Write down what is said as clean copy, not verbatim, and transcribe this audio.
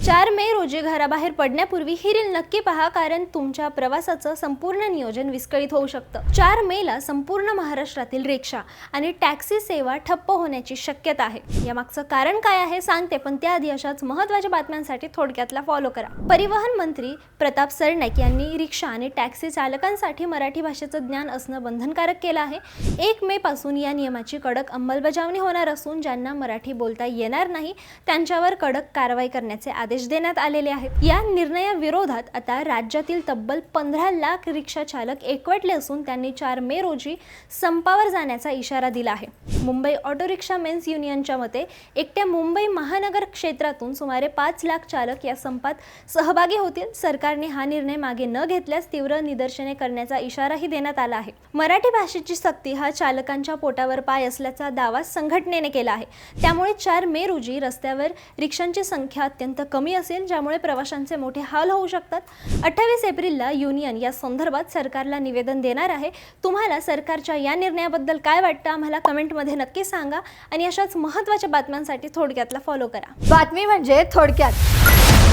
4 मे रोजी घराबाहेर पडण्यापूर्वी ही रील नक्की पहा, कारण तुमच्या प्रवासाचं संपूर्ण नियोजन विस्कळीत होऊ शकतं। 4 मेला संपूर्ण महाराष्ट्रातील रिक्षा आणि टॅक्सी सेवा ठप्प होण्याची शक्यता आहे। यामागचं कारण काय आहे सांगते, पण त्याआधी अशाच महत्त्वाच्या बातम्यांसाठी थोडक्यातला फॉलो करा। परिवहन मंत्री प्रताप सरनाईक यांनी रिक्षा आणि टॅक्सी चालकांसाठी मराठी भाषेचं ज्ञान असणं बंधनकारक केलं आहे। 1 मे पासून या नियमाची कडक अंमलबजावणी होणार असून ज्यांना मराठी बोलता येणार नाही त्यांच्यावर कडक कारवाई करण्याचे आदेश देण्यात आलेले आहेत। या निर्णयाविरोधात आता राज्यातील तब्बल 15 लाख रिक्षा चालक एकवटले असून त्यांनी 4 मे रोजी संपावर जाण्याचा इशारा दिला आहे। मुंबई ऑटो रिक्षा मेन्स युनियनच्या मते एकट्या मुंबई महानगर क्षेत्रातून सुमारे 5 लाख चालक या संपात सहभागी होतील। सरकारने हा निर्णय मागे न घेतल्यास तीव्र निदर्शने करण्याचा इशाराही देण्यात आला आहे। मराठी भाषेची सक्ती हा चालकांच्या पोटावर पाय असल्याचा दावा संघटनेने केला आहे। त्यामुळे 4 मे रोजी रस्त्यावर रिक्षांची संख्या अत्यंत कमी असेल, ज्यामुळे प्रवाशांचे मोठे हाल होऊ शकतात। 28 एप्रिलला युनियन या संदर्भात सरकारला निवेदन देणार आहे। तुम्हाला सरकारच्या या निर्णयाबद्दल काय वाटतं आम्हाला कमेंटमध्ये नक्की सांगा आणि अशाच महत्त्वाच्या बातम्यांसाठी थोडक्यातला फॉलो करा। बातमी म्हणजे थोडक्यात।